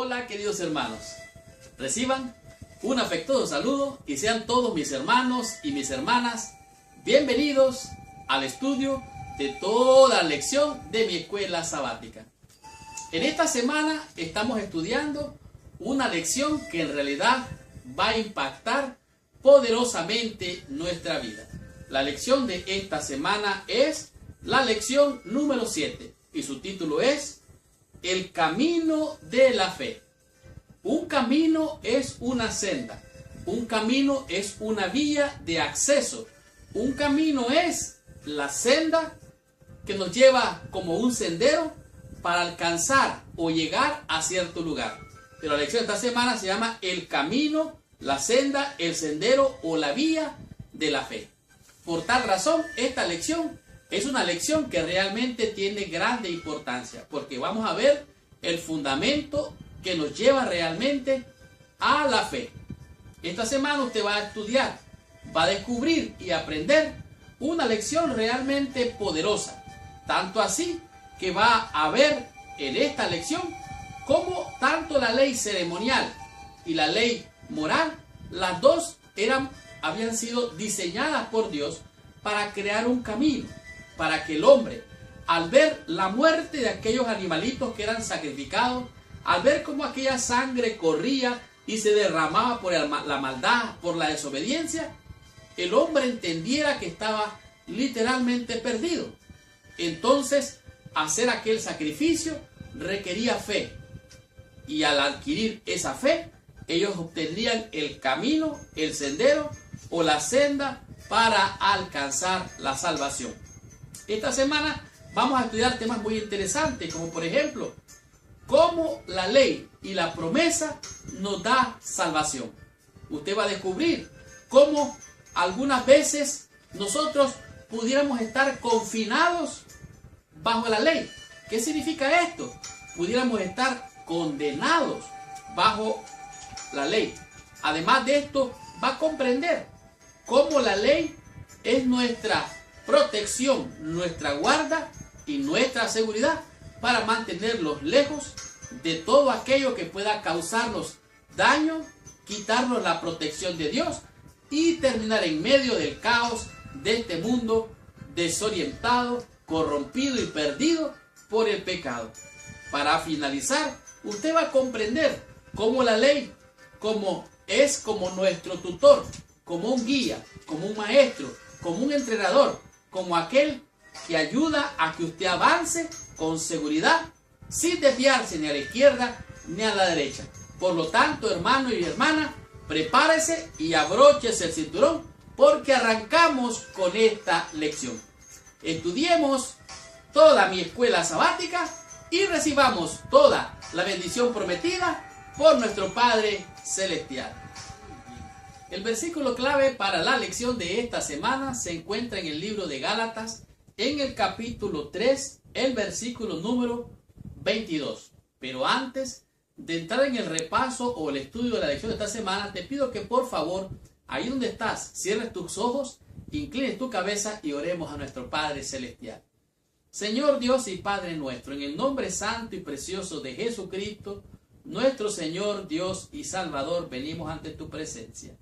Hola queridos hermanos, reciban un afectuoso saludo y sean todos mis hermanos y mis hermanas bienvenidos al estudio de toda la lección de mi escuela sabática. En esta semana estamos estudiando una lección que en realidad va a impactar poderosamente nuestra vida. La lección de esta semana es la lección número 7 y su título es El camino de la fe. Un camino es una senda, un camino es una vía de acceso, un camino es la senda que nos lleva como un sendero para alcanzar o llegar a cierto lugar. Pero la lección de esta semana se llama el camino, la senda, el sendero o la vía de la fe. Por tal razón, esta lección es una lección que realmente tiene grande importancia, porque vamos a ver el fundamento que nos lleva realmente a la fe. Esta semana usted va a estudiar, va a descubrir y aprender una lección realmente poderosa, tanto así que va a ver en esta lección cómo tanto la ley ceremonial y la ley moral, las dos habían sido diseñadas por Dios para crear un camino, para que el hombre, al ver la muerte de aquellos animalitos que eran sacrificados, al ver cómo aquella sangre corría y se derramaba por la maldad, por la desobediencia, el hombre entendiera que estaba literalmente perdido. Entonces, hacer aquel sacrificio requería fe. Y al adquirir esa fe, ellos obtendrían el camino, el sendero o la senda para alcanzar la salvación. Esta semana vamos a estudiar temas muy interesantes, como por ejemplo, cómo la ley y la promesa nos da salvación. Usted va a descubrir cómo algunas veces nosotros pudiéramos estar confinados bajo la ley. ¿Qué significa esto? Pudiéramos estar condenados bajo la ley. Además de esto, va a comprender cómo la ley es nuestra protección, nuestra guarda y nuestra seguridad para mantenerlos lejos de todo aquello que pueda causarnos daño, quitarnos la protección de Dios y terminar en medio del caos de este mundo desorientado, corrompido y perdido por el pecado. Para finalizar, usted va a comprender cómo la ley es como nuestro tutor, como un guía, como un maestro, como un entrenador, como aquel que ayuda a que usted avance con seguridad, sin desviarse ni a la izquierda ni a la derecha. Por lo tanto, hermano y hermana, prepárese y abróchese el cinturón, porque arrancamos con esta lección. Estudiemos toda mi escuela sabática y recibamos toda la bendición prometida por nuestro Padre Celestial. El versículo clave para la lección de esta semana se encuentra en el libro de Gálatas, en el capítulo 3, el versículo número 22. Pero antes de entrar en el repaso o el estudio de la lección de esta semana, te pido que por favor, ahí donde estás, cierres tus ojos, inclines tu cabeza y oremos a nuestro Padre Celestial. Señor Dios y Padre nuestro, en el nombre santo y precioso de Jesucristo, nuestro Señor, Dios y Salvador, venimos ante tu presencia,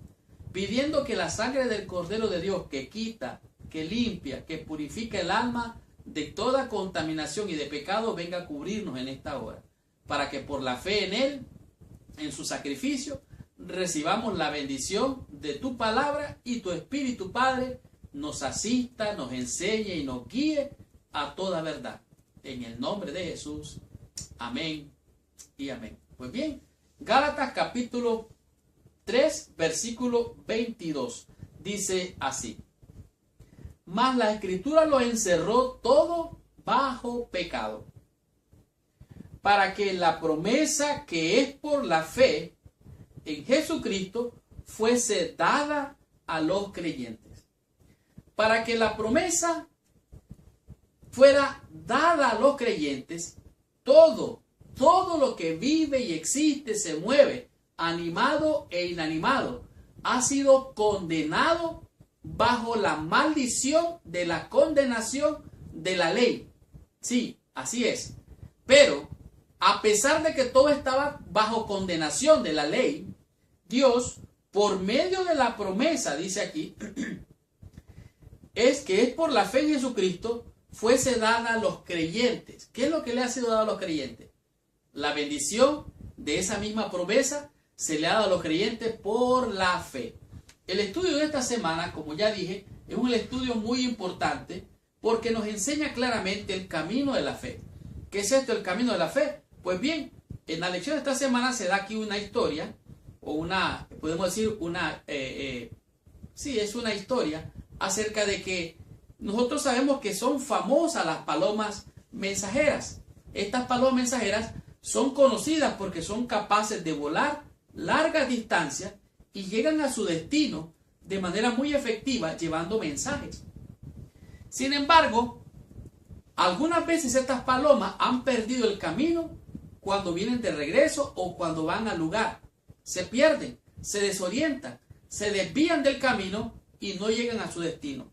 pidiendo que la sangre del Cordero de Dios que quita, que limpia, que purifica el alma de toda contaminación y de pecado venga a cubrirnos en esta hora, para que por la fe en Él, en su sacrificio, recibamos la bendición de tu palabra y tu Espíritu Padre nos asista, nos enseñe y nos guíe a toda verdad. En el nombre de Jesús. Amén y amén. Pues bien, Gálatas capítulo 3, versículo 22. Dice así: Mas la Escritura lo encerró todo bajo pecado, para que la promesa que es por la fe en Jesucristo fuese dada a los creyentes. Para que la promesa fuera dada a los creyentes, todo lo que vive y existe, se mueve, animado e inanimado, ha sido condenado bajo la maldición de la condenación de la ley. Sí, así es. Pero a pesar de que todo estaba bajo condenación de la ley, Dios, por medio de la promesa, dice aquí, es que es por la fe en Jesucristo, fuese dada a los creyentes. ¿Qué es lo que le ha sido dado a los creyentes? La bendición de esa misma promesa se le ha dado a los creyentes por la fe. El estudio de esta semana, como ya dije, es un estudio muy importante porque nos enseña claramente el camino de la fe. ¿Qué es esto, el camino de la fe? Pues bien, en la lección de esta semana se da aquí una historia, o una, podemos decir, sí, es una historia acerca de que nosotros sabemos que son famosas las palomas mensajeras. Estas palomas mensajeras son conocidas porque son capaces de volar largas distancias y llegan a su destino de manera muy efectiva llevando mensajes. Sin embargo, algunas veces estas palomas han perdido el camino cuando vienen de regreso o cuando van al lugar. Se pierden, se desorientan, se desvían del camino y no llegan a su destino.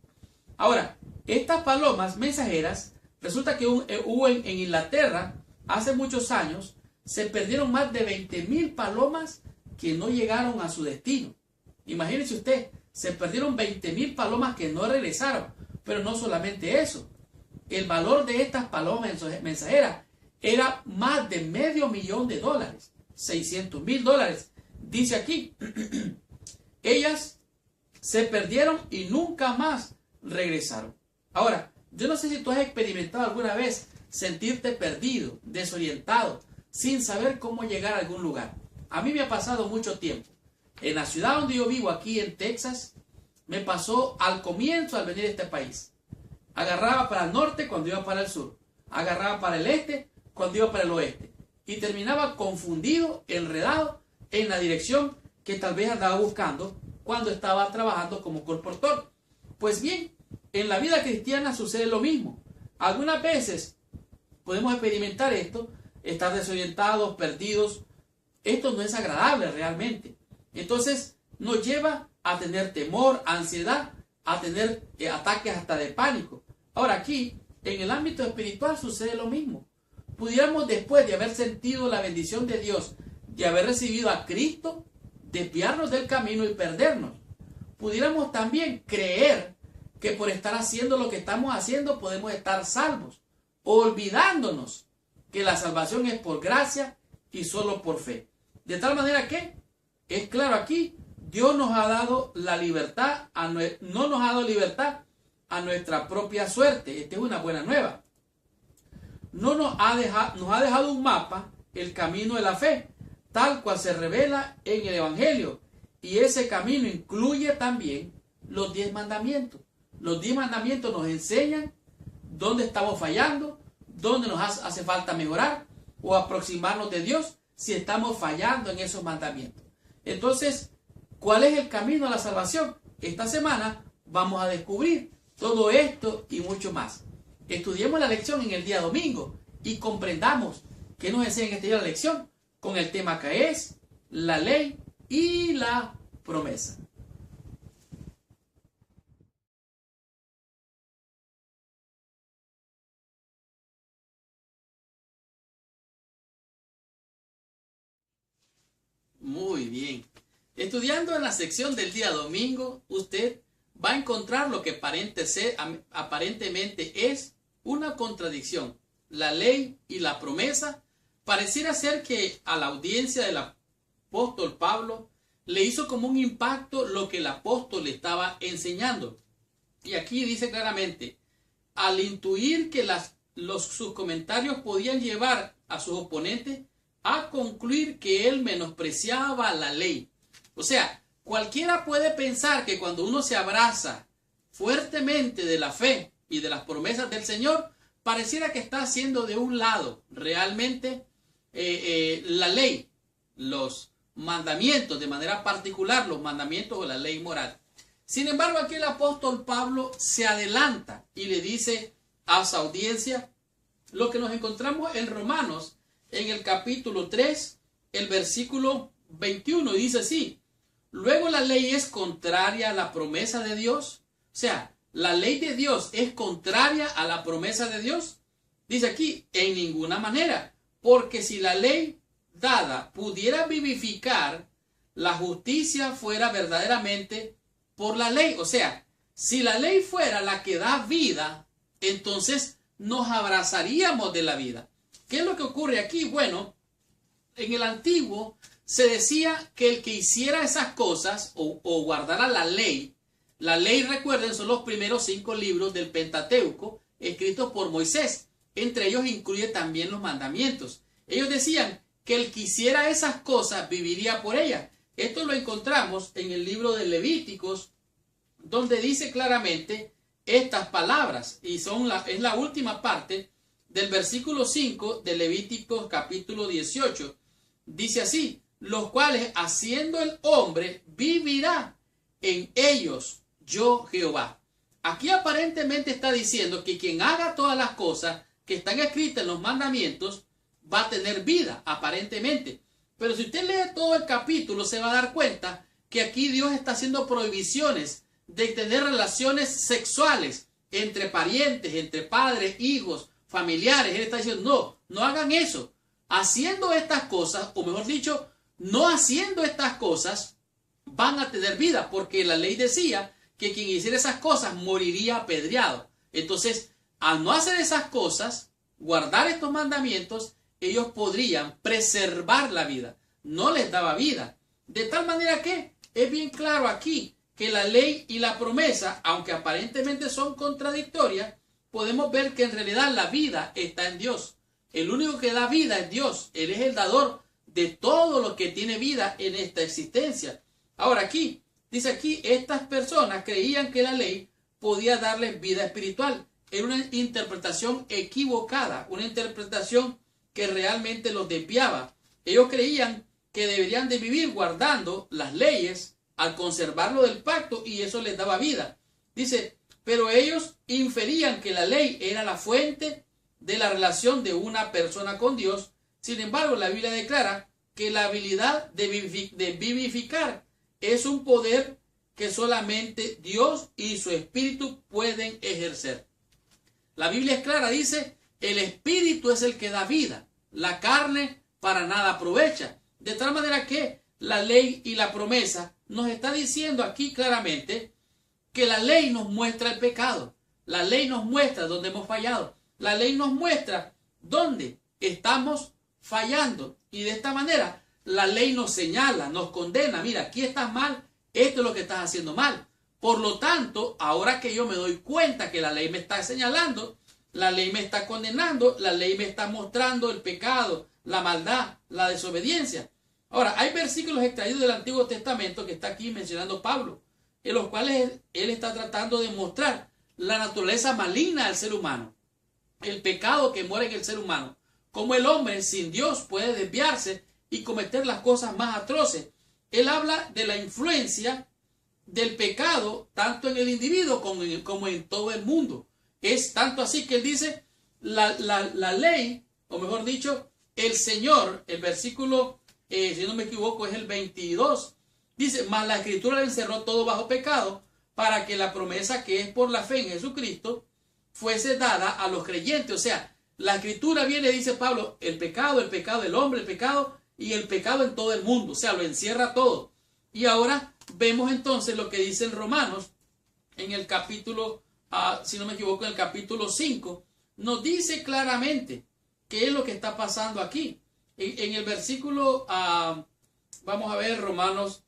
Ahora, estas palomas mensajeras, resulta que hubo en Inglaterra, hace muchos años, se perdieron más de 20.000 palomas que no llegaron a su destino. Imagínense usted, se perdieron 20.000 palomas que no regresaron. Pero no solamente eso, el valor de estas palomas mensajeras era más de $500,000, $600,000. Dice aquí, ellas se perdieron y nunca más regresaron. Ahora, yo no sé si tú has experimentado alguna vez sentirte perdido, desorientado, sin saber cómo llegar a algún lugar. A mí me ha pasado mucho tiempo. En la ciudad donde yo vivo, aquí en Texas, me pasó al comienzo al venir a este país. Agarraba para el norte cuando iba para el sur. Agarraba para el este cuando iba para el oeste. Y terminaba confundido, enredado en la dirección que tal vez andaba buscando cuando estaba trabajando como colportor. Pues bien, en la vida cristiana sucede lo mismo. Algunas veces podemos experimentar esto, estar desorientados, perdidos. Esto no es agradable realmente. Entonces nos lleva a tener temor, ansiedad, a tener ataques hasta de pánico. Ahora aquí, en el ámbito espiritual sucede lo mismo. Pudiéramos, después de haber sentido la bendición de Dios, de haber recibido a Cristo, desviarnos del camino y perdernos. Pudiéramos también creer que por estar haciendo lo que estamos haciendo podemos estar salvos, olvidándonos que la salvación es por gracia y solo por fe. De tal manera que, es claro aquí, Dios nos ha dado la libertad, no nos ha dado libertad a nuestra propia suerte. Esta es una buena nueva. No nos ha dejado un mapa, el camino de la fe, tal cual se revela en el Evangelio. Y ese camino incluye también los 10 mandamientos. Los 10 mandamientos nos enseñan dónde estamos fallando, dónde nos hace falta mejorar o aproximarnos de Dios si estamos fallando en esos mandamientos. Entonces, ¿cuál es el camino a la salvación? Esta semana vamos a descubrir todo esto y mucho más. Estudiemos la lección en el día domingo y comprendamos qué nos enseña en este día la lección con el tema que es la ley y la promesa. Muy bien. Estudiando en la sección del día domingo, usted va a encontrar lo que aparentemente es una contradicción. La ley y la promesa pareciera ser que a la audiencia del apóstol Pablo le hizo como un impacto lo que el apóstol le estaba enseñando. Y aquí dice claramente, al intuir que sus comentarios podían llevar a sus oponentes a concluir que él menospreciaba la ley. O sea, cualquiera puede pensar que cuando uno se abraza fuertemente de la fe y de las promesas del Señor, pareciera que está haciendo de un lado realmente la ley, los mandamientos, de manera particular los mandamientos o la ley moral. Sin embargo, aquí el apóstol Pablo se adelanta y le dice a su audiencia lo que nos encontramos en Romanos, en el capítulo 3, el versículo 21, dice así: luego la ley es contraria a la promesa de Dios. O sea, la ley de Dios es contraria a la promesa de Dios. Dice aquí, en ninguna manera, porque si la ley dada pudiera vivificar, la justicia fuera verdaderamente por la ley. O sea, si la ley fuera la que da vida, entonces nos abrazaríamos de la vida. ¿Qué es lo que ocurre aquí? Bueno, en el antiguo se decía que el que hiciera esas cosas o guardara la ley, recuerden, son los primeros 5 libros del Pentateuco escritos por Moisés. Entre ellos incluye también los mandamientos. Ellos decían que el que hiciera esas cosas viviría por ellas. Esto lo encontramos en el libro de Levíticos, donde dice claramente estas palabras, y es la última parte del versículo 5 de Levíticos capítulo 18. Dice así: los cuales haciendo el hombre vivirá en ellos yo Jehová. Aquí aparentemente está diciendo que quien haga todas las cosas que están escritas en los mandamientos va a tener vida, aparentemente. Pero si usted lee todo el capítulo, se va a dar cuenta que aquí Dios está haciendo prohibiciones de tener relaciones sexuales entre parientes, entre padres, hijos, familiares. Él está diciendo, no hagan eso. Haciendo estas cosas, o mejor dicho, no haciendo estas cosas, van a tener vida, porque la ley decía que quien hiciera esas cosas moriría apedreado. Entonces, al no hacer esas cosas, guardar estos mandamientos, ellos podrían preservar la vida. No les daba vida. De tal manera que es bien claro aquí que la ley y la promesa, aunque aparentemente son contradictorias, podemos ver que en realidad la vida está en Dios. El único que da vida es Dios. Él es el dador de todo lo que tiene vida en esta existencia. Ahora aquí, dice aquí, estas personas creían que la ley podía darles vida espiritual. Era una interpretación equivocada, una interpretación que realmente los desviaba. Ellos creían que deberían de vivir guardando las leyes al conservarlo del pacto, y eso les daba vida. Dice, pero ellos inferían que la ley era la fuente de la relación de una persona con Dios. Sin embargo, la Biblia declara que la habilidad de vivificar es un poder que solamente Dios y su Espíritu pueden ejercer. La Biblia es clara, dice, el Espíritu es el que da vida, la carne para nada aprovecha. De tal manera que la ley y la promesa nos está diciendo aquí claramente que la ley nos muestra el pecado, la ley nos muestra dónde hemos fallado, la ley nos muestra dónde estamos fallando, y de esta manera la ley nos señala, nos condena. Mira, aquí estás mal, esto es lo que estás haciendo mal. Por lo tanto, ahora que yo me doy cuenta que la ley me está señalando, la ley me está condenando, la ley me está mostrando el pecado, la maldad, la desobediencia. Ahora, hay versículos extraídos del Antiguo Testamento que está aquí mencionando Pablo, en los cuales él está tratando de mostrar la naturaleza maligna del ser humano, el pecado que mora en el ser humano, cómo el hombre sin Dios puede desviarse y cometer las cosas más atroces. Él habla de la influencia del pecado tanto en el individuo como en todo el mundo. Es tanto así que él dice, la ley, o mejor dicho, el Señor, el versículo, si no me equivoco, es el 22, dice, mas la Escritura le encerró todo bajo pecado, para que la promesa que es por la fe en Jesucristo fuese dada a los creyentes. O sea, la Escritura viene, dice Pablo, el pecado del hombre, el pecado y el pecado en todo el mundo. O sea, lo encierra todo. Y ahora vemos entonces lo que dice en Romanos, en el capítulo, si no me equivoco, en el capítulo 5, nos dice claramente qué es lo que está pasando aquí. En el versículo, vamos a ver, Romanos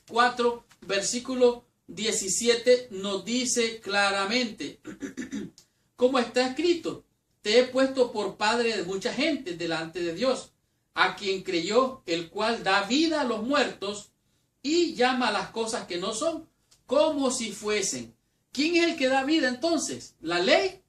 4, versículo 17, nos dice claramente, como está escrito, te he puesto por padre de mucha gente delante de Dios, a quien creyó, el cual da vida a los muertos y llama a las cosas que no son como si fuesen. ¿Quién es el que da vida entonces? ¿La ley?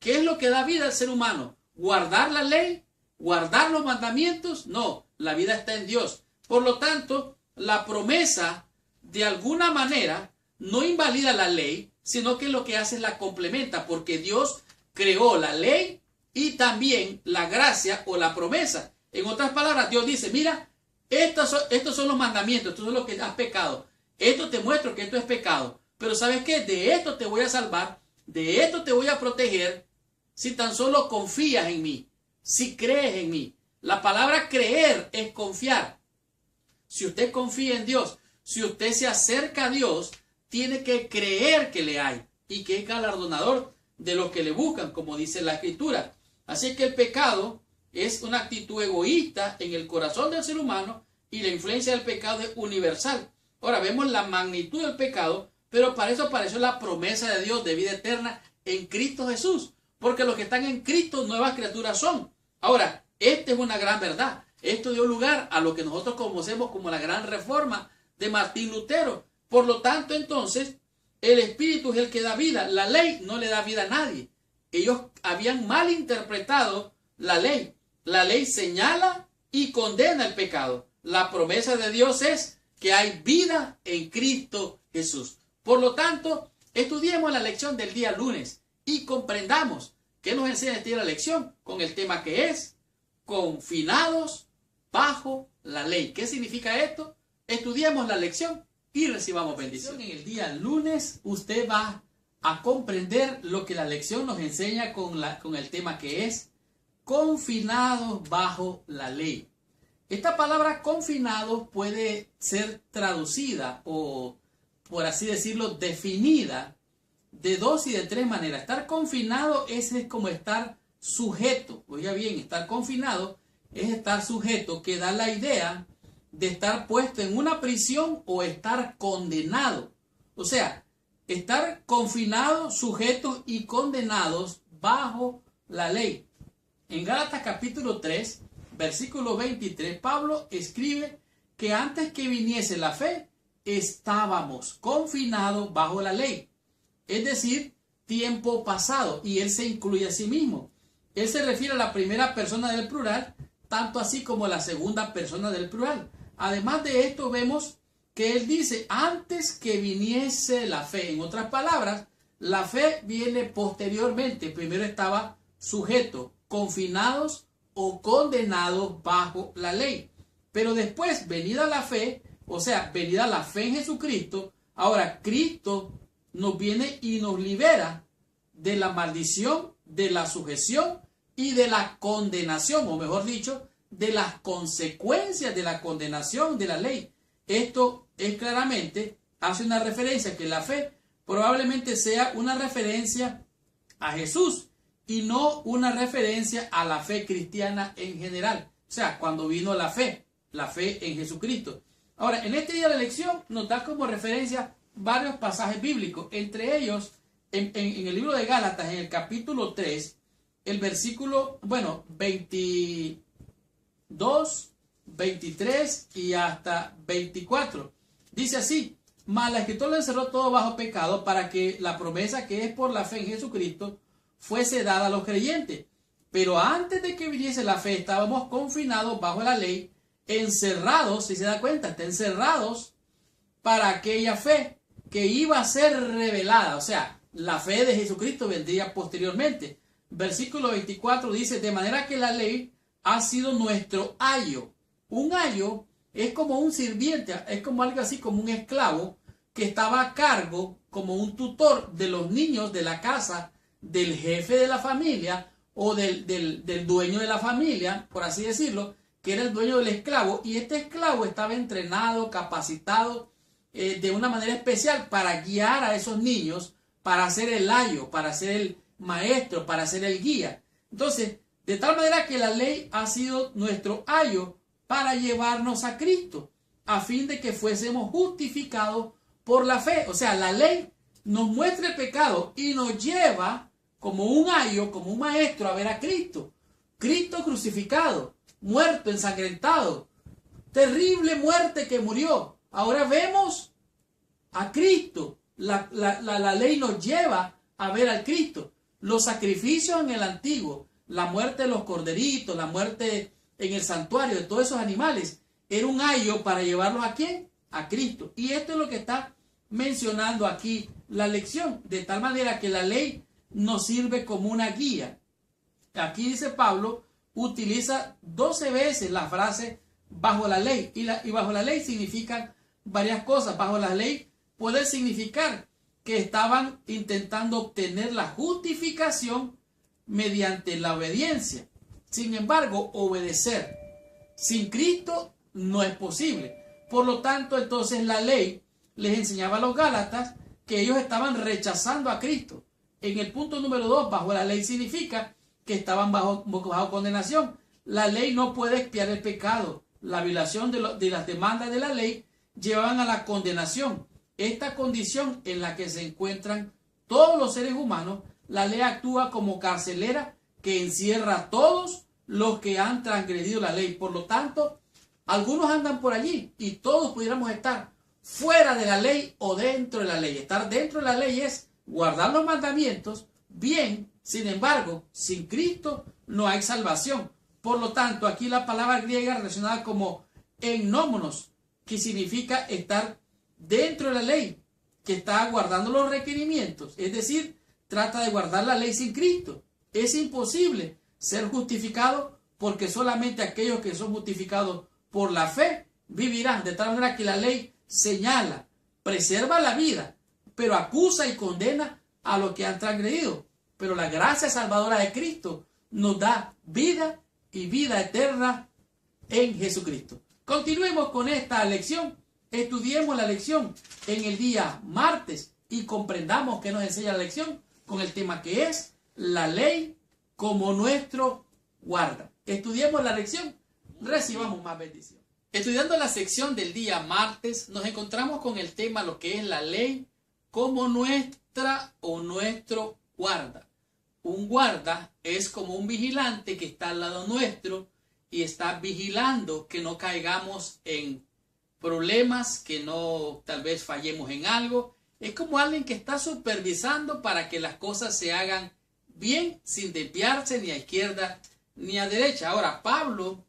¿Qué es lo que da vida al ser humano? ¿Guardar la ley? ¿Guardar los mandamientos? No, la vida está en Dios. Por lo tanto, la promesa de alguna manera no invalida la ley, sino que lo que hace es la complementa, porque Dios creó la ley y también la gracia o la promesa. En otras palabras, Dios dice, mira, estos son los mandamientos, esto es lo que has pecado. Esto te muestro que esto es pecado. Pero ¿sabes qué? De esto te voy a salvar, de esto te voy a proteger, si tan solo confías en mí. si crees en mí. La palabra creer es confiar. Si usted confía en Dios, si usted se acerca a Dios, tiene que creer que le hay y que es galardonador de los que le buscan, como dice la Escritura. Así que el pecado es una actitud egoísta en el corazón del ser humano y la influencia del pecado es universal. Ahora vemos la magnitud del pecado, pero para eso apareció la promesa de Dios de vida eterna en Cristo Jesús, porque los que están en Cristo nuevas criaturas son. Ahora, esta es una gran verdad. Esto dio lugar a lo que nosotros conocemos como la gran reforma de Martín Lutero. Por lo tanto, entonces, el Espíritu es el que da vida. La ley no le da vida a nadie. Ellos habían malinterpretado la ley. La ley señala y condena el pecado. La promesa de Dios es que hay vida en Cristo Jesús. Por lo tanto, estudiemos la lección del día lunes y comprendamos qué nos enseña esta la lección con el tema que es confinados bajo la ley. ¿Qué significa esto? Estudiemos la lección y recibamos bendición. En el día lunes usted va a comprender lo que la lección nos enseña con el tema que es confinados bajo la ley. Esta palabra confinados puede ser traducida o, por así decirlo, definida de dos y de tres maneras. Estar confinado es como estar sujeto. Oiga bien, estar confinado es estar sujeto, que da la idea de estar puesto en una prisión o estar condenado. O sea, estar confinados, sujetos y condenados bajo la ley. En Gálatas capítulo 3, versículo 23, Pablo escribe que antes que viniese la fe, estábamos confinados bajo la ley. Es decir, tiempo pasado. Y él se incluye a sí mismo. Él se refiere a la primera persona del plural, tanto así como a la segunda persona del plural. Además de esto, vemos que él dice, antes que viniese la fe. En otras palabras, la fe viene posteriormente. Primero estaba sujeto, confinados o condenados bajo la ley. Pero después, venida la fe, o sea, venida la fe en Jesucristo, ahora Cristo nos viene y nos libera de la maldición, de la sujeción y de la condenación, o mejor dicho, de las consecuencias de la condenación de la ley. Esto es claramente, hace una referencia que la fe probablemente sea una referencia a Jesús y no una referencia a la fe cristiana en general. O sea, cuando vino la fe en Jesucristo. Ahora, en este día de la lección nos da como referencia varios pasajes bíblicos, entre ellos en el libro de Gálatas, en el capítulo 3, el versículo, 22, 23 y hasta 24. Dice así, mas la Escritura lo encerró todo bajo pecado para que la promesa que es por la fe en Jesucristo fuese dada a los creyentes. Pero antes de que viniese la fe, estábamos confinados bajo la ley, encerrados, si se da cuenta, está encerrados para aquella fe que iba a ser revelada. O sea, la fe de Jesucristo vendría posteriormente. Versículo 24 dice, de manera que la ley ha sido nuestro ayo. Un ayo es como un sirviente, es como algo así como un esclavo que estaba a cargo como un tutor de los niños de la casa del jefe de la familia o del dueño de la familia, por así decirlo, que era el dueño del esclavo, y este esclavo estaba entrenado, capacitado de una manera especial para guiar a esos niños, para ser el ayo, para ser el maestro, para ser el guía. Entonces, de tal manera que la ley ha sido nuestro ayo para llevarnos a Cristo, a fin de que fuésemos justificados por la fe. O sea, la ley nos muestra el pecado y nos lleva como un ayo, como un maestro a ver a Cristo. Cristo crucificado, muerto, ensangrentado, terrible muerte que murió. Ahora vemos a Cristo. La ley nos lleva a ver al Cristo. Los sacrificios en el antiguo, la muerte de los corderitos, la muerte en el santuario de todos esos animales, era un ayo para llevarlos ¿a quién? A Cristo. Y esto es lo que está mencionando aquí la lección, de tal manera que la ley nos sirve como una guía. Aquí dice Pablo, utiliza 12 veces la frase bajo la ley, y bajo la ley significan varias cosas. Bajo la ley puede significar que estaban intentando obtener la justificación mediante la obediencia. Sin embargo, obedecer sin Cristo no es posible. Por lo tanto, entonces la ley les enseñaba a los Gálatas que ellos estaban rechazando a Cristo. En el punto número 2, bajo la ley significa que estaban bajo condenación. La ley no puede expiar el pecado. La violación de las demandas de la ley llevaban a la condenación. Esta condición en la que se encuentran todos los seres humanos, la ley actúa como carcelera que encierra a todos los que han transgredido la ley. Por lo tanto, algunos andan por allí y todos pudiéramos estar fuera de la ley o dentro de la ley. Estar dentro de la ley es guardar los mandamientos, bien, sin embargo, sin Cristo no hay salvación. Por lo tanto, aquí la palabra griega relacionada como ennómonos, que significa estar dentro de la ley, que está guardando los requerimientos, es decir, trata de guardar la ley sin Cristo. Es imposible ser justificado porque solamente aquellos que son justificados por la fe vivirán, de tal manera que la ley señala, preserva la vida, pero acusa y condena a los que han transgredido. Pero la gracia salvadora de Cristo nos da vida y vida eterna en Jesucristo. Continuemos con esta lección. Estudiemos la lección en el día martes y comprendamos qué nos enseña la lección con el tema que es la ley como nuestro guarda. Estudiemos la lección, recibamos más bendición. Estudiando la sección del día martes, nos encontramos con el tema lo que es la ley como nuestra o nuestro guarda. Un guarda es como un vigilante que está al lado nuestro y está vigilando que no caigamos en problemas, que no tal vez fallemos en algo. Es como alguien que está supervisando para que las cosas se hagan bien sin desviarse ni a izquierda ni a derecha. Ahora, Pablo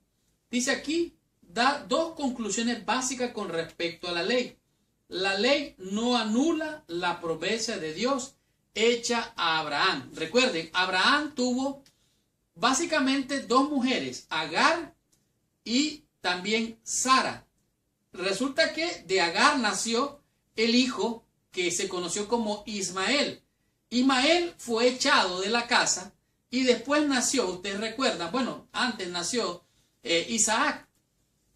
dice aquí, da dos conclusiones básicas con respecto a la ley. La ley no anula la promesa de Dios hecha a Abraham. Recuerden, Abraham tuvo básicamente dos mujeres, Agar y también Sara. Resulta que de Agar nació el hijo que se conoció como Ismael. Ismael fue echado de la casa y después nació, ustedes recuerdan, bueno, antes nació Isaac.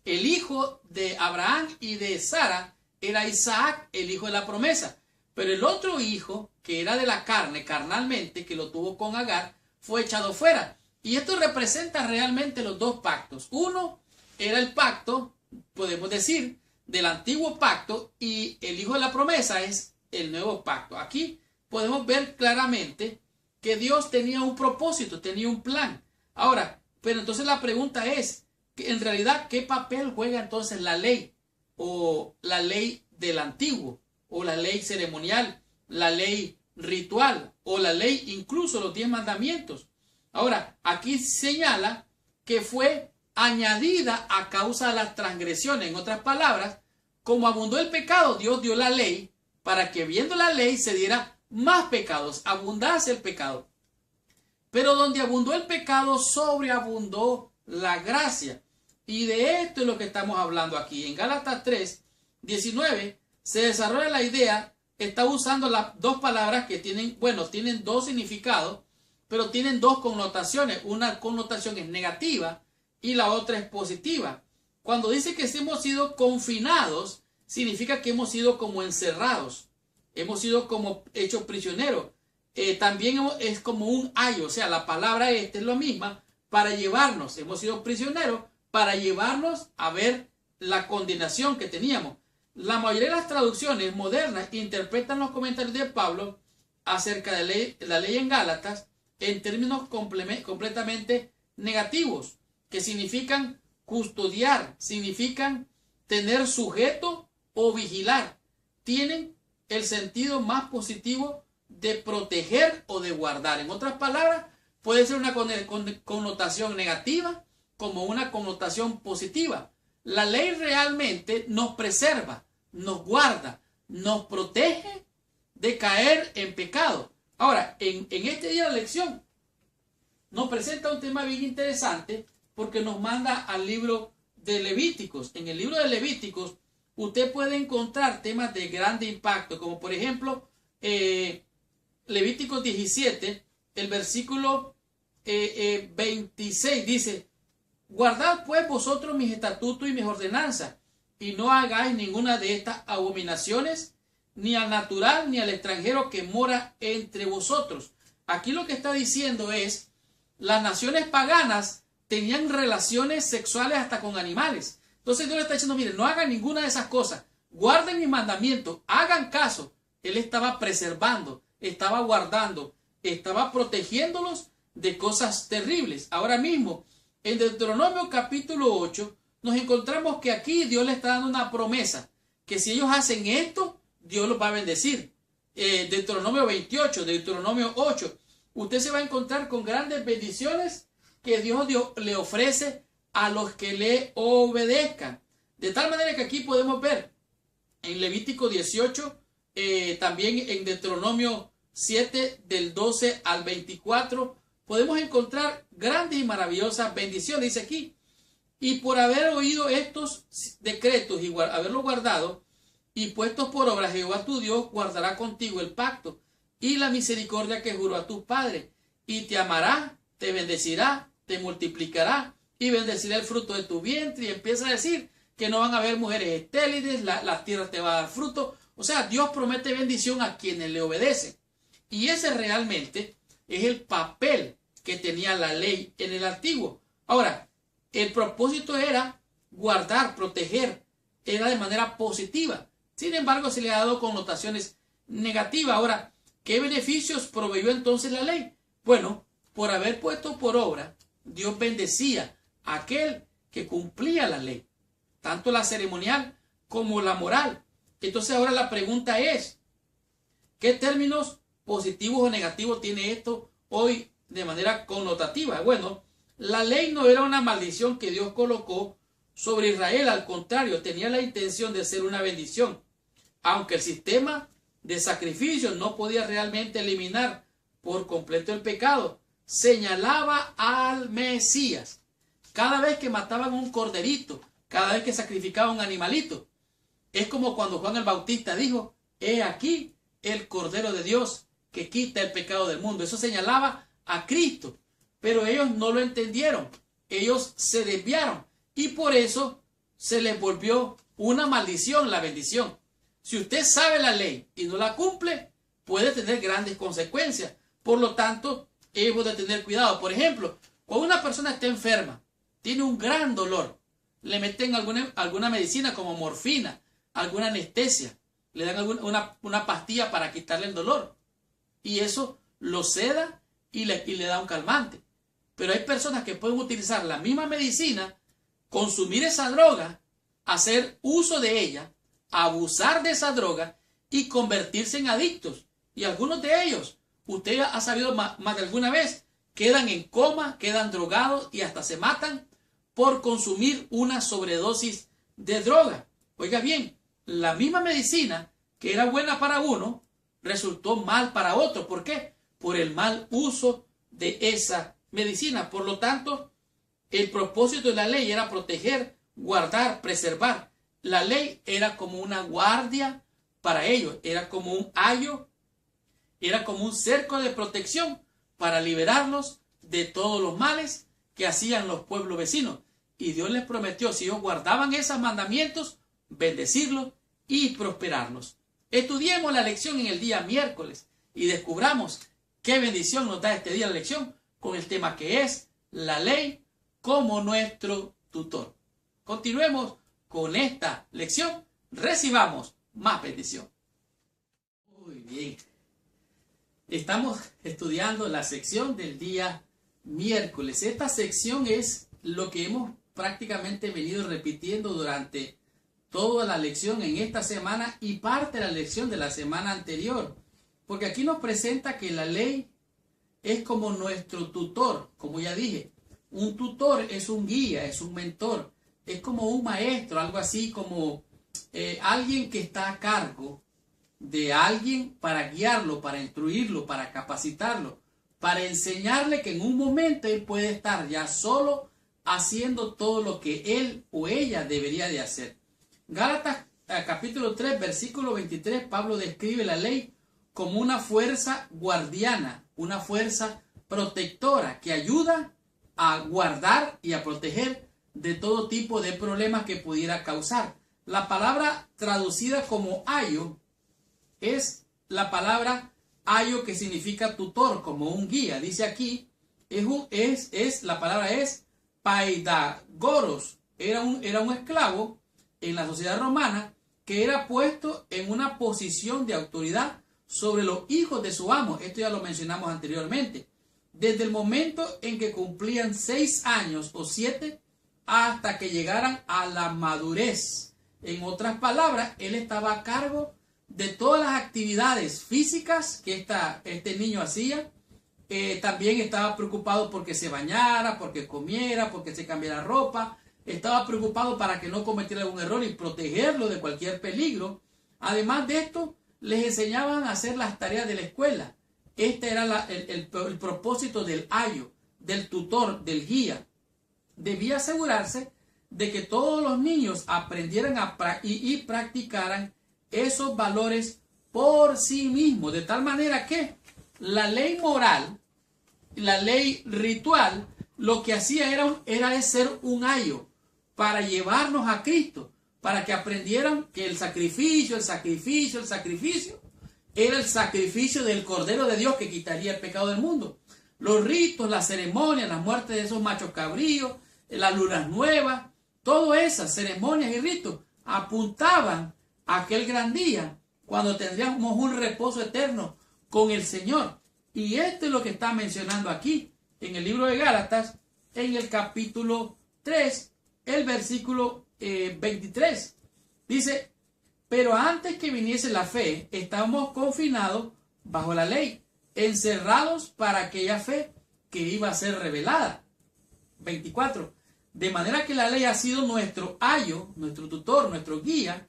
El hijo de Abraham y de Sara era Isaac, el hijo de la promesa. Pero el otro hijo, que era de la carne, carnalmente, que lo tuvo con Agar, fue echado fuera. Y esto representa realmente los dos pactos. Uno era el pacto, podemos decir, del antiguo pacto, y el hijo de la promesa es el nuevo pacto. Aquí podemos ver claramente que Dios tenía un propósito, tenía un plan. Ahora, pero entonces la pregunta es, en realidad, ¿qué papel juega entonces la ley? O la ley del antiguo, o la ley ceremonial, la ley ritual, o la ley incluso los 10 mandamientos. Ahora, aquí señala que fue añadida a causa de las transgresiones. En otras palabras, como abundó el pecado, Dios dio la ley para que viendo la ley se diera más pecados, abundase el pecado. Pero donde abundó el pecado, sobreabundó la gracia. Y de esto es lo que estamos hablando aquí. En Gálatas 3, 19, se desarrolla la idea, está usando las dos palabras que tienen, bueno, tienen dos significados, pero tienen dos connotaciones. Una connotación es negativa y la otra es positiva. Cuando dice que hemos sido confinados, significa que hemos sido como encerrados, hemos sido como hechos prisioneros. También es como un ayo, o sea, la palabra es lo misma, para llevarnos, hemos sido prisioneros, para llevarnos a ver la condenación que teníamos. La mayoría de las traducciones modernas interpretan los comentarios de Pablo acerca de la ley en Gálatas en términos completamente negativos, que significan custodiar, significan tener sujeto o vigilar. Tienen el sentido más positivo de proteger o de guardar. En otras palabras, puede ser una connotación negativa como una connotación positiva. La ley realmente nos preserva, nos guarda, nos protege de caer en pecado. Ahora, en este día de la lección nos presenta un tema bien interesante porque nos manda al libro de Levíticos. En el libro de Levíticos usted puede encontrar temas de grande impacto, como por ejemplo Levíticos 17, el versículo 26 dice: guardad pues vosotros mis estatutos y mis ordenanzas, y no hagáis ninguna de estas abominaciones, ni al natural ni al extranjero que mora entre vosotros. Aquí lo que está diciendo es, las naciones paganas tenían relaciones sexuales hasta con animales. Entonces Dios le está diciendo, miren, no hagan ninguna de esas cosas, guarden mis mandamientos, hagan caso. Él estaba preservando, estaba guardando, estaba protegiéndolos de cosas terribles. Ahora mismo, en Deuteronomio capítulo 8, nos encontramos que aquí Dios le está dando una promesa, que si ellos hacen esto, Dios los va a bendecir. Deuteronomio 28, Deuteronomio 8, usted se va a encontrar con grandes bendiciones que Dios le ofrece a los que le obedezcan. De tal manera que aquí podemos ver en Levítico 18, también en Deuteronomio 7, del 12 al 24, podemos encontrar grandes y maravillosas bendiciones. Dice aquí, y por haber oído estos decretos y haberlos guardado y puestos por obra, Jehová tu Dios guardará contigo el pacto y la misericordia que juró a tus padres, y te amará, te bendecirá, te multiplicará y bendecirá el fruto de tu vientre. Y empieza a decir que no van a haber mujeres estériles, la tierra te va a dar fruto. O sea, Dios promete bendición a quienes le obedecen. Y ese realmente es el papel que tenía la ley en el antiguo. Ahora, el propósito era guardar, proteger, era de manera positiva. Sin embargo, se le ha dado connotaciones negativas. Ahora, ¿qué beneficios proveyó entonces la ley? Bueno, por haber puesto por obra, Dios bendecía a aquel que cumplía la ley, tanto la ceremonial como la moral. Entonces ahora la pregunta es, ¿qué términos positivos o negativos tiene esto hoy de manera connotativa? Bueno, la ley no era una maldición que Dios colocó sobre Israel, al contrario, tenía la intención de ser una bendición. Aunque el sistema de sacrificio no podía realmente eliminar por completo el pecado, señalaba al Mesías. Cada vez que mataban un corderito, cada vez que sacrificaban un animalito, es como cuando Juan el Bautista dijo, he aquí el Cordero de Dios que quita el pecado del mundo. Eso señalaba a Cristo, pero ellos no lo entendieron, ellos se desviaron y por eso se les volvió una maldición la bendición. Si usted sabe la ley y no la cumple, puede tener grandes consecuencias. Por lo tanto, hemos de tener cuidado. Por ejemplo, cuando una persona está enferma, tiene un gran dolor, le meten alguna medicina como morfina, alguna anestesia, le dan una pastilla para quitarle el dolor y eso lo seda y le da un calmante. Pero hay personas que pueden utilizar la misma medicina, consumir esa droga, hacer uso de ella, abusar de esa droga y convertirse en adictos. Y algunos de ellos, usted ha sabido más de alguna vez, quedan en coma, quedan drogados y hasta se matan por consumir una sobredosis de droga. Oiga bien, la misma medicina que era buena para uno, resultó mal para otro. ¿Por qué? Por el mal uso de esa medicina. Por lo tanto, el propósito de la ley era proteger, guardar, preservar. La ley era como una guardia para ellos, era como un ayo, era como un cerco de protección para liberarlos de todos los males que hacían los pueblos vecinos. Y Dios les prometió, si ellos guardaban esos mandamientos, bendecirlos y prosperarlos. Estudiemos la lección en el día miércoles y descubramos qué bendición nos da este día la lección con el tema que es la ley como nuestro tutor. Continuemos con esta lección, recibamos más bendición. Muy bien. Estamos estudiando la sección del día miércoles. Esta sección es lo que hemos prácticamente venido repitiendo durante toda la lección en esta semana y parte de la lección de la semana anterior. Porque aquí nos presenta que la ley es como nuestro tutor, como ya dije. Un tutor es un guía, es un mentor, es como un maestro, algo así como alguien que está a cargo de alguien para guiarlo, para instruirlo, para capacitarlo, para enseñarle que en un momento él puede estar ya solo haciendo todo lo que él o ella debería de hacer. Gálatas capítulo 3, versículo 23, Pablo describe la ley como una fuerza guardiana, una fuerza protectora que ayuda a guardar y a proteger de todo tipo de problemas que pudiera causar. La palabra traducida como ayo es la palabra ayo, que significa tutor, como un guía. Dice aquí, la palabra es paidagoros. Era un esclavo en la sociedad romana que era puesto en una posición de autoridad sobre los hijos de su amo. Esto ya lo mencionamos anteriormente. Desde el momento en que cumplían 6 años o 7 hasta que llegaran a la madurez. En otras palabras, él estaba a cargo de todas las actividades físicas que este niño hacía. También estaba preocupado porque se bañara, porque comiera, porque se cambiara ropa. Estaba preocupado para que no cometiera algún error y protegerlo de cualquier peligro. Además de esto, les enseñaban a hacer las tareas de la escuela. Este era el propósito del ayo, del tutor, del guía. Debía asegurarse de que todos los niños aprendieran y practicaran esos valores por sí mismos, de tal manera que la ley moral, la ley ritual, lo que hacía era ser un ayo para llevarnos a Cristo, para que aprendieran que el sacrificio era el sacrificio del Cordero de Dios que quitaría el pecado del mundo. Los ritos, las ceremonias, las muertes de esos machos cabríos, las lunas nuevas, todas esas ceremonias y ritos apuntaban a aquel gran día cuando tendríamos un reposo eterno con el Señor. Y esto es lo que está mencionando aquí en el libro de Gálatas, en el capítulo 3, el versículo 23. Dice: pero antes que viniese la fe, estábamos confinados bajo la ley, encerrados para aquella fe que iba a ser revelada. 24. De manera que la ley ha sido nuestro ayo, nuestro tutor, nuestro guía,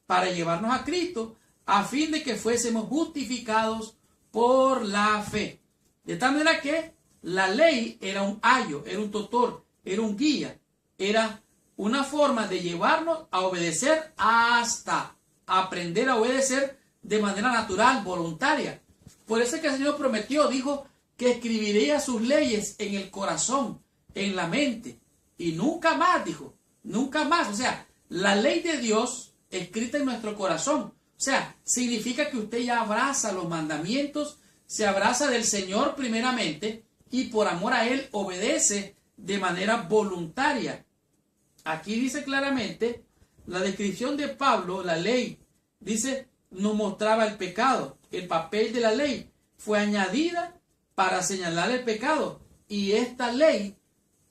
para llevarnos a Cristo, a fin de que fuésemos justificados por la fe. De tal manera que la ley era un ayo, era un tutor, era un guía, era una forma de llevarnos a obedecer hasta aprender a obedecer de manera natural, voluntaria. Por eso es que el Señor prometió, dijo que escribiría sus leyes en el corazón, en la mente, y nunca más, dijo, nunca más. O sea, la ley de Dios escrita en nuestro corazón, o sea, significa que usted ya abraza los mandamientos, se abraza del Señor primeramente, y por amor a Él obedece de manera voluntaria. Aquí dice claramente la descripción de Pablo. La ley, dice, nos mostraba el pecado. El papel de la ley fue añadida para señalar el pecado. Y esta ley,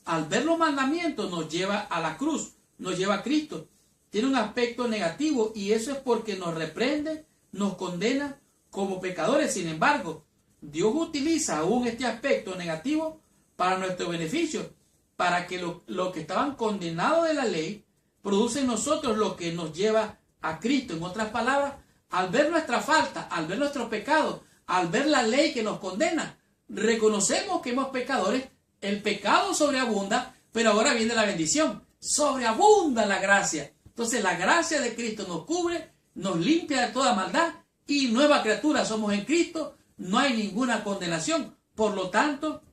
al ver los mandamientos, nos lleva a la cruz, nos lleva a Cristo. Tiene un aspecto negativo, y eso es porque nos reprende, nos condena como pecadores. Sin embargo, Dios utiliza aún este aspecto negativo para nuestro beneficio, para que lo que estaban condenados de la ley produce en nosotros lo que nos lleva a Cristo. En otras palabras, al ver nuestra falta, al ver nuestro pecado, al ver la ley que nos condena, reconocemos que somos pecadores, el pecado sobreabunda, pero ahora viene la bendición, sobreabunda la gracia. Entonces la gracia de Cristo nos cubre, nos limpia de toda maldad, y nueva criatura somos en Cristo, no hay ninguna condenación. Por lo tanto,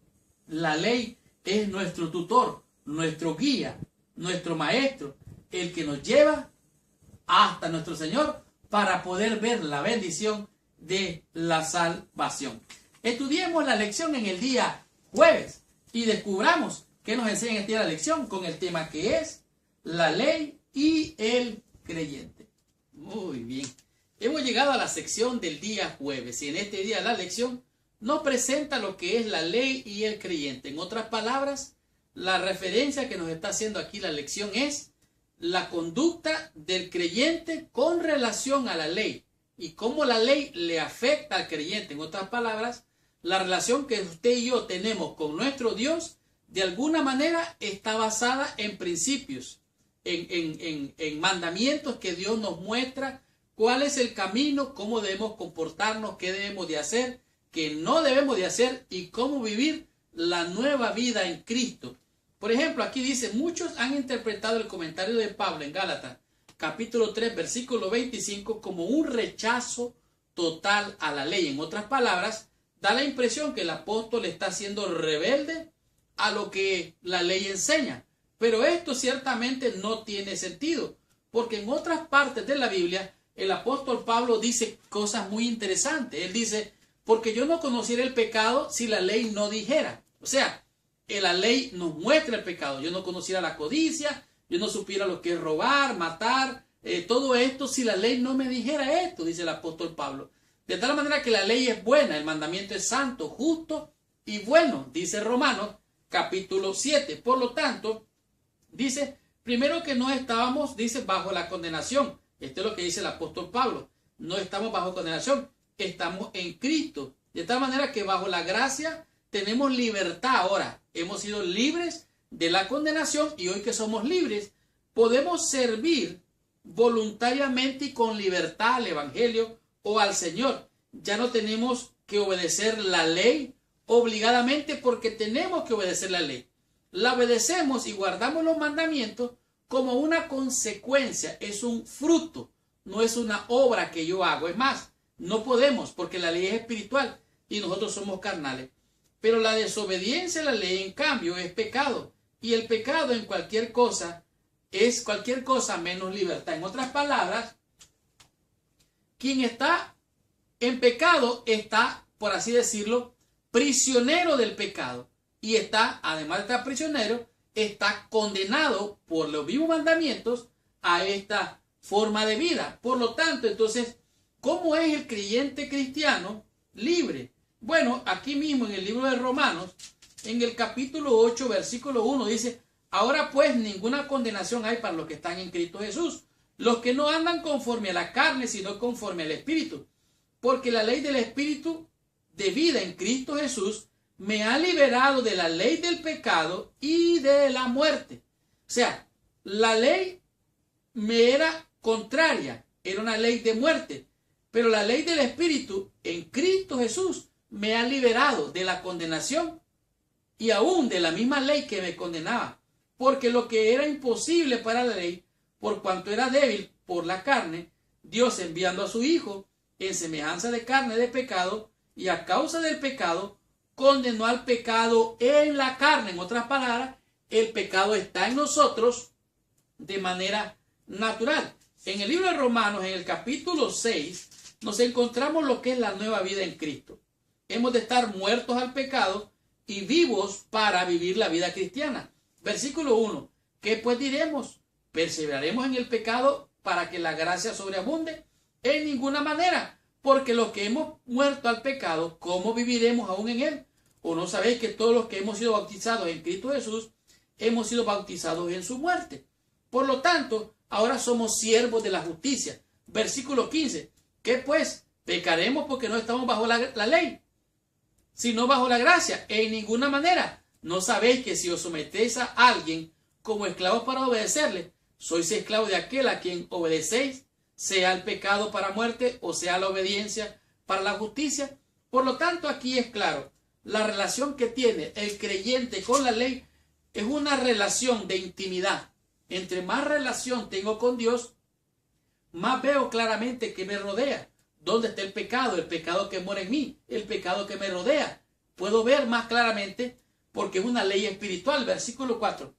la ley es nuestro tutor, nuestro guía, nuestro maestro, el que nos lleva hasta nuestro Señor para poder ver la bendición de la salvación. Estudiemos la lección en el día jueves y descubramos qué nos enseña en este día la lección con el tema que es la ley y el creyente. Muy bien. Hemos llegado a la sección del día jueves, y en este día la lección nos presenta lo que es la ley y el creyente. En otras palabras, la referencia que nos está haciendo aquí la lección es la conducta del creyente con relación a la ley y cómo la ley le afecta al creyente. En otras palabras, la relación que usted y yo tenemos con nuestro Dios de alguna manera está basada en principios, en mandamientos que Dios nos muestra, cuál es el camino, cómo debemos comportarnos, qué debemos de hacer, qué no debemos de hacer y cómo vivir la nueva vida en Cristo. Por ejemplo, aquí dice, muchos han interpretado el comentario de Pablo en Gálatas, capítulo 3, versículo 25, como un rechazo total a la ley. En otras palabras, da la impresión que el apóstol está siendo rebelde a lo que la ley enseña. Pero esto ciertamente no tiene sentido, porque en otras partes de la Biblia el apóstol Pablo dice cosas muy interesantes. Él dice, porque yo no conociera el pecado si la ley no dijera. O sea, la ley nos muestra el pecado. Yo no conociera la codicia, yo no supiera lo que es robar, matar, todo esto si la ley no me dijera esto, dice el apóstol Pablo. De tal manera que la ley es buena, el mandamiento es santo, justo y bueno, dice Romanos capítulo 7. Por lo tanto, dice, primero que no estábamos, dice, bajo la condenación. Esto es lo que dice el apóstol Pablo. No estamos bajo condenación, estamos en Cristo. De tal manera que bajo la gracia tenemos libertad ahora. Hemos sido libres de la condenación y hoy que somos libres, podemos servir voluntariamente y con libertad al Evangelio o al Señor. Ya no tenemos que obedecer la ley obligadamente porque tenemos que obedecer la ley. La obedecemos y guardamos los mandamientos como una consecuencia, es un fruto, no es una obra que yo hago. Es más, no podemos porque la ley es espiritual y nosotros somos carnales. Pero la desobediencia a la ley, en cambio, es pecado. Y el pecado en cualquier cosa es cualquier cosa menos libertad. En otras palabras, quien está en pecado está, por así decirlo, prisionero del pecado. Y está, además de estar prisionero, está condenado por los mismos mandamientos a esta forma de vida. Por lo tanto, entonces, ¿cómo es el creyente cristiano libre? Bueno, aquí mismo en el libro de Romanos, en el capítulo 8, versículo 1, dice, ahora pues ninguna condenación hay para los que están en Cristo Jesús, los que no andan conforme a la carne, sino conforme al Espíritu. Porque la ley del Espíritu de vida en Cristo Jesús me ha liberado de la ley del pecado y de la muerte. O sea, la ley me era contraria, era una ley de muerte, pero la ley del Espíritu en Cristo Jesús me ha liberado de la condenación y aún de la misma ley que me condenaba. Porque lo que era imposible para la ley, por cuanto era débil por la carne, Dios enviando a su Hijo en semejanza de carne de pecado, y a causa del pecado, condenó al pecado en la carne. En otras palabras, el pecado está en nosotros de manera natural. En el libro de Romanos, en el capítulo 6, nos encontramos lo que es la nueva vida en Cristo. Hemos de estar muertos al pecado y vivos para vivir la vida cristiana. Versículo 1. ¿Qué pues diremos? ¿Perseveraremos en el pecado para que la gracia sobreabunde? En ninguna manera, porque los que hemos muerto al pecado, ¿cómo viviremos aún en él? ¿O no sabéis que todos los que hemos sido bautizados en Cristo Jesús, hemos sido bautizados en su muerte? Por lo tanto, ahora somos siervos de la justicia. Versículo 15. ¿Qué pues? ¿Pecaremos porque no estamos bajo la ley, sino bajo la gracia? En ninguna manera. ¿No sabéis que si os sometéis a alguien como esclavos para obedecerle, sois esclavos de aquel a quien obedecéis, sea el pecado para muerte o sea la obediencia para la justicia? Por lo tanto, aquí es claro, la relación que tiene el creyente con la ley es una relación de intimidad. Entre más relación tengo con Dios, más veo claramente que me rodea. ¿Dónde está el pecado que mora en mí, el pecado que me rodea? Puedo ver más claramente porque es una ley espiritual. Versículo 4.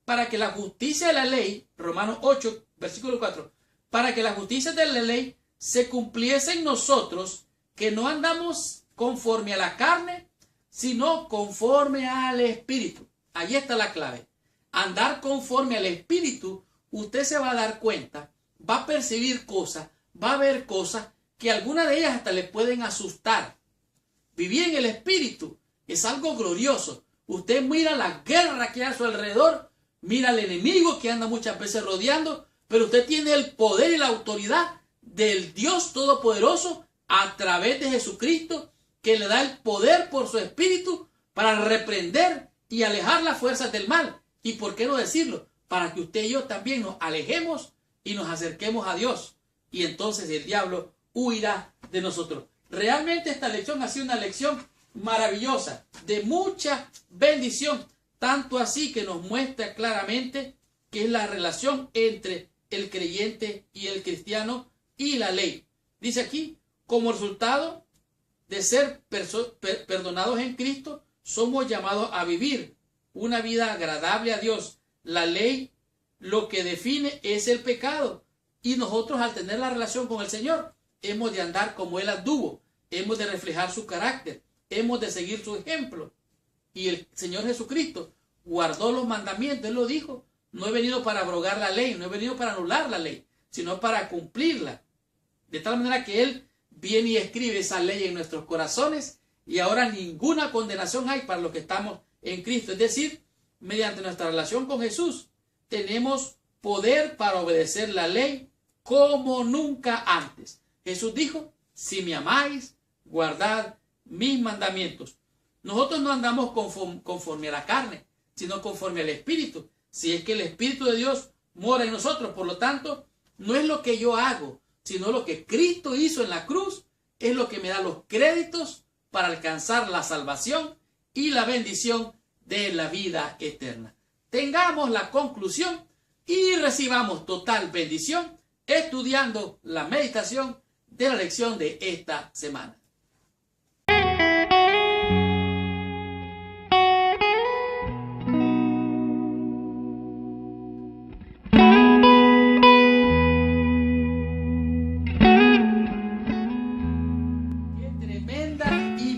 Para que la justicia de la ley, Romanos 8, versículo 4, para que la justicia de la ley se cumpliese en nosotros, que no andamos conforme a la carne, sino conforme al Espíritu. Allí está la clave. Andar conforme al Espíritu, usted se va a dar cuenta, va a percibir cosas, va a ver cosas que algunas de ellas hasta le pueden asustar. Vivir en el Espíritu es algo glorioso. Usted mira la guerra que hay a su alrededor, mira al enemigo que anda muchas veces rodeando, pero usted tiene el poder y la autoridad del Dios Todopoderoso a través de Jesucristo, que le da el poder por su Espíritu para reprender y alejar las fuerzas del mal. ¿Y por qué no decirlo? Para que usted y yo también nos alejemos y nos acerquemos a Dios. Y entonces el diablo huirá de nosotros. Realmente esta lección ha sido una lección maravillosa, de mucha bendición, tanto así que nos muestra claramente que es la relación entre el creyente y el cristiano y la ley. Dice aquí, como resultado de ser perdonados en Cristo, somos llamados a vivir una vida agradable a Dios. La ley lo que define es el pecado. Y nosotros, al tener la relación con el Señor, hemos de andar como Él anduvo. Hemos de reflejar su carácter. Hemos de seguir su ejemplo. Y el Señor Jesucristo guardó los mandamientos. Él lo dijo: no he venido para abrogar la ley, no he venido para anular la ley, sino para cumplirla. De tal manera que Él viene y escribe esa ley en nuestros corazones, y ahora ninguna condenación hay para los que estamos en Cristo. Es decir, mediante nuestra relación con Jesús, tenemos poder para obedecer la ley como nunca antes. Jesús dijo: si me amáis, guardad mis mandamientos. Nosotros no andamos conforme a la carne, sino conforme al Espíritu. Si es que el Espíritu de Dios mora en nosotros, por lo tanto, no es lo que yo hago, sino lo que Cristo hizo en la cruz, es lo que me da los créditos para alcanzar la salvación y la bendición de la vida eterna. Tengamos la conclusión y recibamos total bendición estudiando la meditación de la lección de esta semana.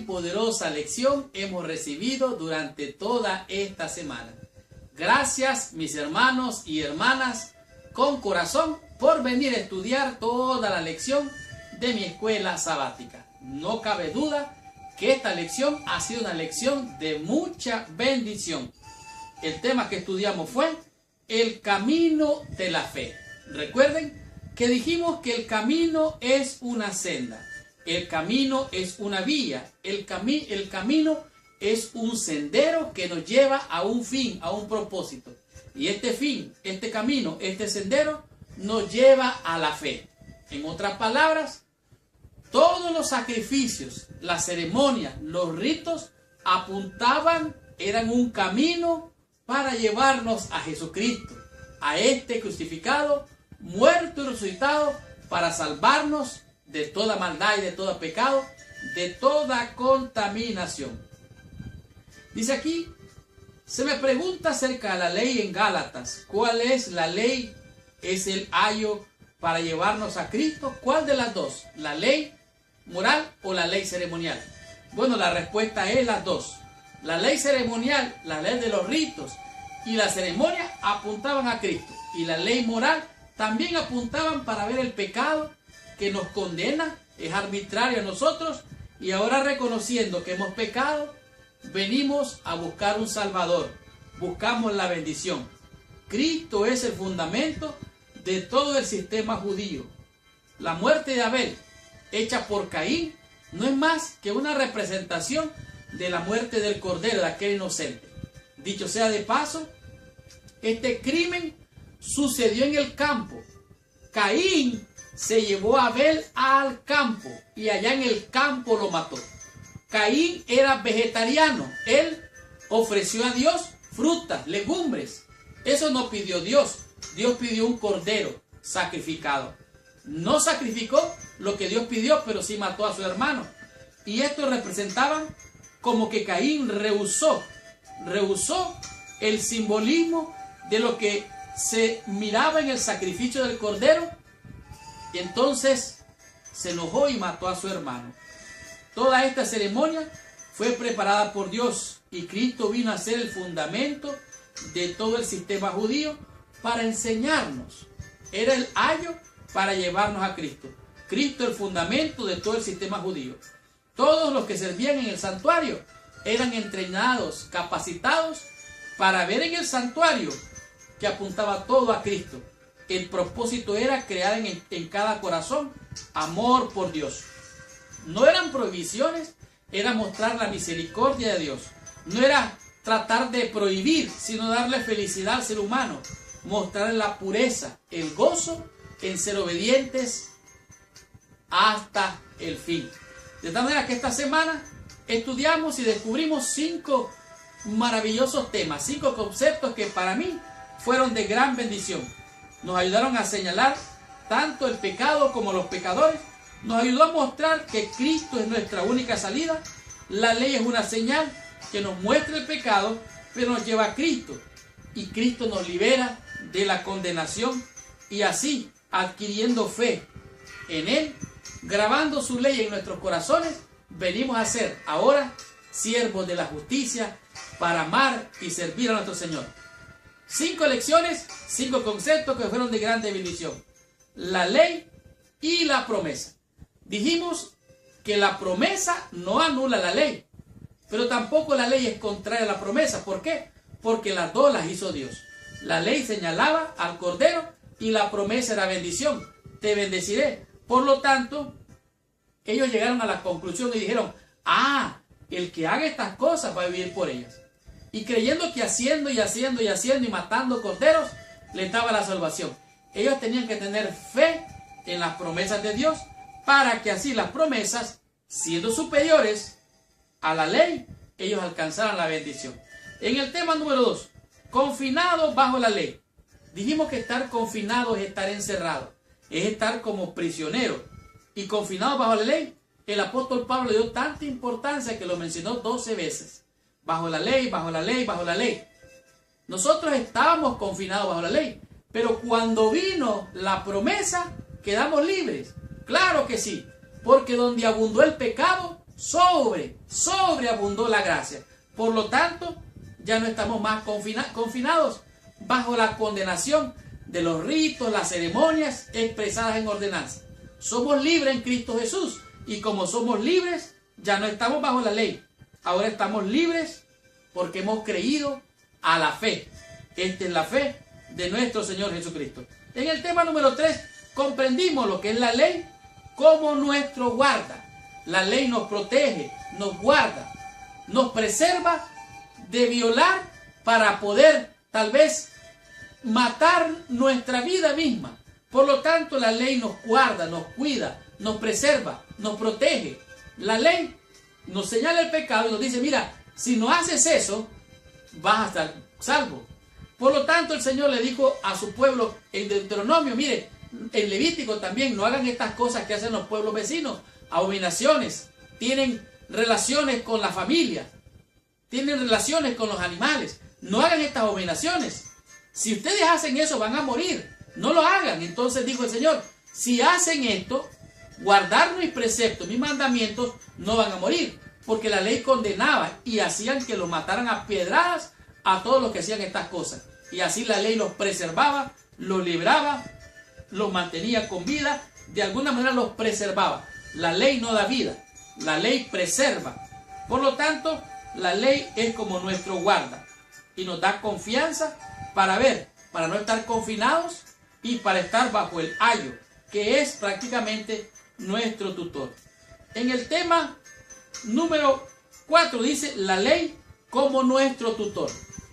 Poderosa lección hemos recibido durante toda esta semana. Gracias, mis hermanos y hermanas, con corazón, por venir a estudiar toda la lección de mi escuela sabática. No cabe duda que esta lección ha sido una lección de mucha bendición. El tema que estudiamos fue el camino de la fe. Recuerden que dijimos que el camino es una senda. El camino es una vía, el camino es un sendero que nos lleva a un fin, a un propósito. Y este fin, este camino, este sendero nos lleva a la fe. En otras palabras, todos los sacrificios, las ceremonias, los ritos apuntaban, eran un camino para llevarnos a Jesucristo, a este crucificado, muerto y resucitado para salvarnos de toda maldad y de todo pecado, de toda contaminación. Dice aquí, se me pregunta acerca de la ley en Gálatas. ¿Cuál es la ley? ¿Es el ayo para llevarnos a Cristo? ¿Cuál de las dos? ¿La ley moral o la ley ceremonial? Bueno, la respuesta es las dos. La ley ceremonial, la ley de los ritos y la ceremonia apuntaban a Cristo. Y la ley moral también apuntaban para ver el pecado que nos condena, es arbitrario a nosotros, y ahora, reconociendo que hemos pecado, venimos a buscar un Salvador, buscamos la bendición. Cristo es el fundamento de todo el sistema judío. La muerte de Abel, hecha por Caín, no es más que una representación de la muerte del Cordero, de aquel inocente. Dicho sea de paso, este crimen sucedió en el campo. Caín se llevó a Abel al campo y allá en el campo lo mató. Caín era vegetariano. Él ofreció a Dios frutas, legumbres. Eso no pidió Dios. Dios pidió un cordero sacrificado. No sacrificó lo que Dios pidió, pero sí mató a su hermano. Y esto representaban como que Caín rehusó el simbolismo de lo que se miraba en el sacrificio del cordero. Y entonces se enojó y mató a su hermano. Toda esta ceremonia fue preparada por Dios y Cristo vino a ser el fundamento de todo el sistema judío para enseñarnos. Era el ayo para llevarnos a Cristo. Cristo el fundamento de todo el sistema judío. Todos los que servían en el santuario eran entrenados, capacitados para ver en el santuario que apuntaba todo a Cristo. El propósito era crear en cada corazón amor por Dios. No eran prohibiciones, era mostrar la misericordia de Dios. No era tratar de prohibir, sino darle felicidad al ser humano. Mostrar la pureza, el gozo en ser obedientes hasta el fin. De tal manera que esta semana estudiamos y descubrimos 5 maravillosos temas, 5 conceptos que para mí fueron de gran bendición. Nos ayudaron a señalar tanto el pecado como los pecadores, nos ayudó a mostrar que Cristo es nuestra única salida. La ley es una señal que nos muestra el pecado, pero nos lleva a Cristo. Y Cristo nos libera de la condenación, y así, adquiriendo fe en Él, grabando su ley en nuestros corazones, venimos a ser ahora siervos de la justicia para amar y servir a nuestro Señor. 5 lecciones, 5 conceptos que fueron de grande bendición. La ley y la promesa. Dijimos que la promesa no anula la ley, pero tampoco la ley es contraria a la promesa. ¿Por qué? Porque las dos las hizo Dios. La ley señalaba al Cordero y la promesa era bendición. Te bendeciré. Por lo tanto, ellos llegaron a la conclusión y dijeron, el que haga estas cosas va a vivir por ellas. Y creyendo que haciendo y matando corderos, les daba la salvación. Ellos tenían que tener fe en las promesas de Dios, para que así las promesas, siendo superiores a la ley, ellos alcanzaran la bendición. En el tema número 2, confinados bajo la ley. Dijimos que estar confinado es estar encerrado, es estar como prisionero. Y confinado bajo la ley, el apóstol Pablo le dio tanta importancia que lo mencionó 12 veces. Bajo la ley, bajo la ley, bajo la ley. Nosotros estábamos confinados bajo la ley, pero cuando vino la promesa, quedamos libres. Claro que sí, porque donde abundó el pecado, sobreabundó la gracia. Por lo tanto, ya no estamos más confinados bajo la condenación de los ritos, las ceremonias expresadas en ordenanza. Somos libres en Cristo Jesús, y como somos libres, ya no estamos bajo la ley. Ahora estamos libres porque hemos creído a la fe. Esta es la fe de nuestro Señor Jesucristo. En el tema número 3, comprendimos lo que es la ley como nuestro guarda. La ley nos protege, nos guarda, nos preserva de violar para poder tal vez matar nuestra vida misma. Por lo tanto, la ley nos guarda, nos cuida, nos preserva, nos protege. La ley nos señala el pecado y nos dice, mira, si no haces eso, vas a estar salvo. Por lo tanto, el Señor le dijo a su pueblo en Deuteronomio, mire, en Levítico también, no hagan estas cosas que hacen los pueblos vecinos, abominaciones, tienen relaciones con la familia, tienen relaciones con los animales, no hagan estas abominaciones. Si ustedes hacen eso, van a morir, no lo hagan. Entonces dijo el Señor, si hacen esto, guardar mis preceptos, mis mandamientos, no van a morir, porque la ley condenaba y hacían que los mataran a piedradas a todos los que hacían estas cosas. Y así la ley los preservaba, los libraba, los mantenía con vida, de alguna manera los preservaba. La ley no da vida, la ley preserva. Por lo tanto, la ley es como nuestro guarda y nos da confianza para no estar confinados y para estar bajo el ayo, que es prácticamente nuestro tutor. En el tema número 4 dice la ley como nuestro tutor.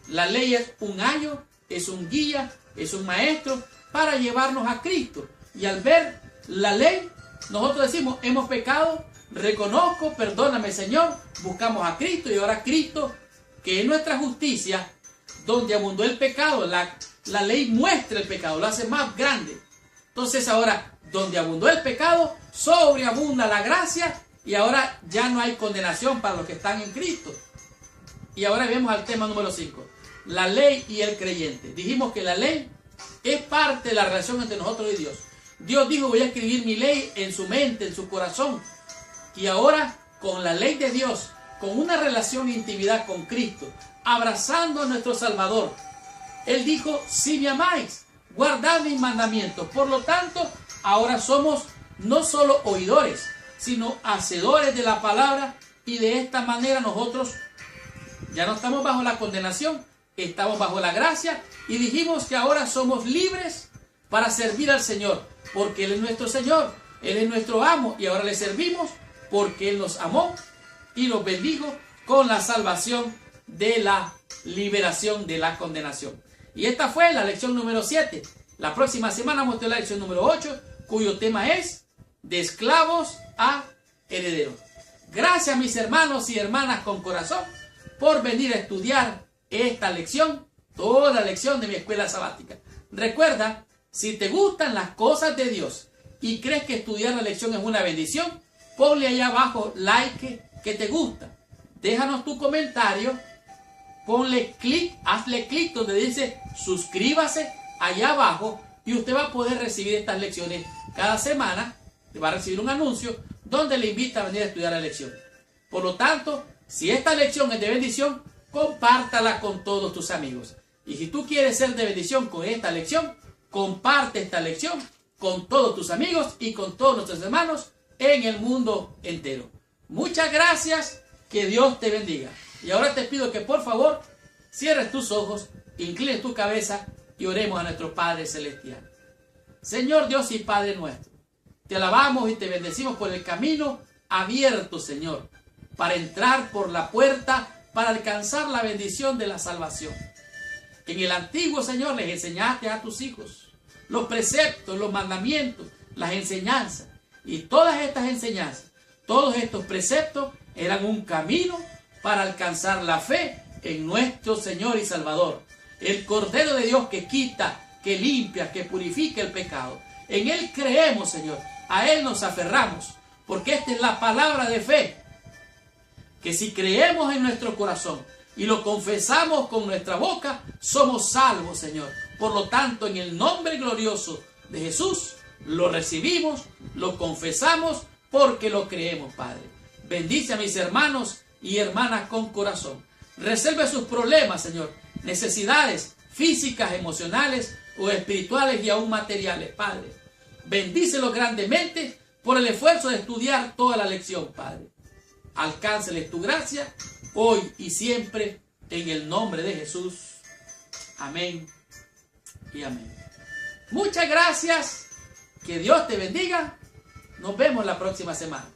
La ley es un ayo, es un guía, es un maestro para llevarnos a Cristo. Y al ver la ley, nosotros decimos, hemos pecado, reconozco, perdóname Señor, buscamos a Cristo y ahora Cristo, que es nuestra justicia, donde abundó el pecado, la ley muestra el pecado, lo hace más grande. Entonces ahora, donde abundó el pecado, sobreabunda la gracia y ahora ya no hay condenación para los que están en Cristo. Y ahora vemos al tema número 5, la ley y el creyente. Dijimos que la ley es parte de la relación entre nosotros y Dios. Dios dijo, voy a escribir mi ley en su mente, en su corazón. Y ahora, con la ley de Dios, con una relación de intimidad con Cristo, abrazando a nuestro Salvador, Él dijo, si me amáis, guardad mis mandamientos. Por lo tanto, ahora somos no solo oidores, sino hacedores de la palabra. Y de esta manera nosotros ya no estamos bajo la condenación, estamos bajo la gracia. Y dijimos que ahora somos libres para servir al Señor, porque Él es nuestro Señor, Él es nuestro amo, y ahora le servimos porque Él nos amó y nos bendijo con la salvación de la liberación de la condenación. Y esta fue la lección número 7. La próxima semana vamos a tener la lección número 8, cuyo tema es de esclavos a herederos. Gracias mis hermanos y hermanas con corazón por venir a estudiar esta lección, toda la lección de mi escuela sabática. Recuerda, si te gustan las cosas de Dios y crees que estudiar la lección es una bendición, ponle allá abajo like que te gusta. Déjanos tu comentario, ponle clic, hazle clic donde dice suscríbase allá abajo y usted va a poder recibir estas lecciones cada semana. Va a recibir un anuncio donde le invita a venir a estudiar la lección. Por lo tanto, si esta lección es de bendición, compártala con todos tus amigos. Y si tú quieres ser de bendición con esta lección, comparte esta lección con todos tus amigos y con todos nuestros hermanos en el mundo entero. Muchas gracias, que Dios te bendiga. Y ahora te pido que por favor cierres tus ojos, inclines tu cabeza y oremos a nuestro Padre Celestial. Señor Dios y Padre nuestro, te alabamos y te bendecimos por el camino abierto, Señor, para entrar por la puerta, para alcanzar la bendición de la salvación. En el antiguo, Señor, les enseñaste a tus hijos los preceptos, los mandamientos, las enseñanzas. Y todas estas enseñanzas, todos estos preceptos eran un camino para alcanzar la fe en nuestro Señor y Salvador, el Cordero de Dios que quita, que limpia, que purifica el pecado. En Él creemos, Señor, a Él nos aferramos, porque esta es la palabra de fe, que si creemos en nuestro corazón y lo confesamos con nuestra boca, somos salvos, Señor. Por lo tanto, en el nombre glorioso de Jesús, lo recibimos, lo confesamos, porque lo creemos, Padre. Bendice a mis hermanos y hermanas con corazón. Resuelve sus problemas, Señor, necesidades físicas, emocionales o espirituales y aún materiales, Padre. Bendícelos grandemente por el esfuerzo de estudiar toda la lección, Padre. Alcánceles tu gracia hoy y siempre en el nombre de Jesús. Amén y amén. Muchas gracias. Que Dios te bendiga. Nos vemos la próxima semana.